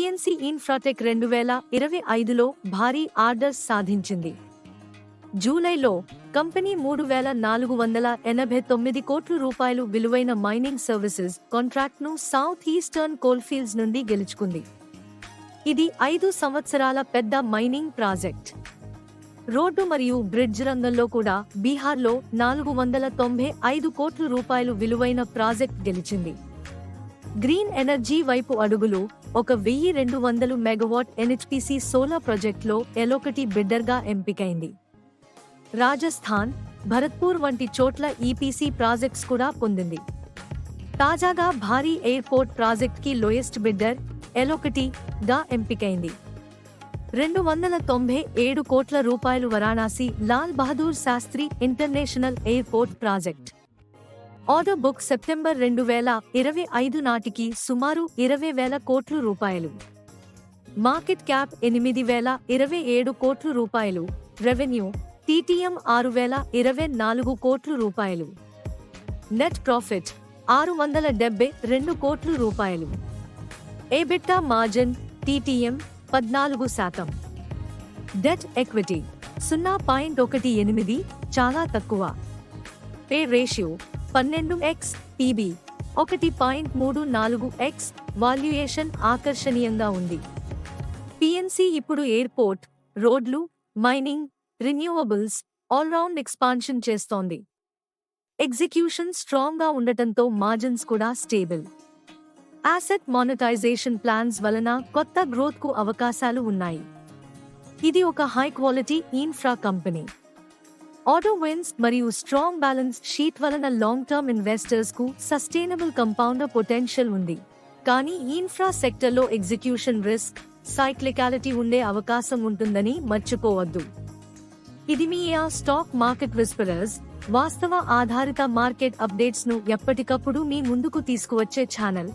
PNC Infratech 2025లో భారీ orders సాధించింది. జూలైలో కంపెనీ 3,489 కోట్ల రూపాయలు విలువైన మైనింగ్ సర్వీసెస్ కాంట్రాక్ట్ను సౌత్ ఈస్టర్న్ కోల్ఫీల్డ్స్ నుండి గెలుచుకుంది. ఇది 5 సంవత్సరాల పెద్ద మైనింగ్ ప్రాజెక్ట్. రోడ్డు మరియు బ్రిడ్జ్ రంగంలో కూడా బీహార్లో 495 కోట్ల రూపాయలు విలువైన ప్రాజెక్ట్ గెలిచింది. గ్రీన్ ఎనర్జీ వైపు అడుగులు 1200 మెగావాట్ ఎన్హెచ్పిసి సోలార్ ప్రాజెక్టులో ఎలొకటి బిడ్డర్గా ఎంపికైంది. రాజస్థాన్, భరత్పూర్ వంటి చోట్ల ఈపీసీ ప్రాజెక్ట్స్ కూడా పొందింది. తాజాగా భారీ ఎయిర్పోర్ట్ ప్రాజెక్ట్కి లోయెస్ట్ బిడ్డర్ ఎలొకటి.గా ఎంపికైంది. 297 కోట్ల రూపాయలు Varanasi Lal Bahadur Shastri international airport project. Order book September 2025 నాటికి సుమారు 20,000 కోట్ల రూపాయలు. మార్కెట్ క్యాప్ 8,027 కోట్ల రూపాయలు. రెవెన్యూ టీటీఎం 6,024 కోట్ల రూపాయలు. నెట్ ప్రాఫిట్ 672 కోట్ల రూపాయలు. EBITDA margin TTM 14%. Debt equity 0.18, చాలా తక్కువ. Pay ratio 12x, PB 1.34x. Valuation ఆకర్షణీయంగా ఉంది. పిఎన్సి ఇప్పుడు ఎయిర్పోర్ట్, రోడ్లు, మైనింగ్, రిన్యూవబుల్స్, ఆల్రౌండ్ ఎక్స్పాన్షన్ చేస్తోంది. ఎగ్జిక్యూషన్ స్ట్రాంగ్గా ఉండటంతో మార్జిన్స్ కూడా స్టేబుల్. అసెట్ మానిటైజేషన్ ప్లాన్స్ వలన కొత్త గ్రోత్కు అవకాశాలు ఉన్నాయి. ఇది ఒక high quality infra company. Order wins మరియు స్ట్రాంగ్ బ్యాలెన్స్ షీట్ వలన లాంగ్ టర్మ్ ఇన్వెస్టర్స్కు సస్టైనబుల్ కంపౌండర్ పొటెన్షియల్ ఉంది. కానీ ఇన్ఫ్రా సెక్టర్లో ఎగ్జిక్యూషన్ రిస్క్, సైక్లికాలిటీ ఉండే అవకాశం ఉంటుందని మర్చిపోవద్దు. ఇది మీ స్టాక్ మార్కెట్ విస్పరర్స్, వాస్తవ ఆధారిత మార్కెట్ అప్డేట్స్ను ఎప్పటికప్పుడు మీ ముందుకు తీసుకువచ్చే ఛానల్.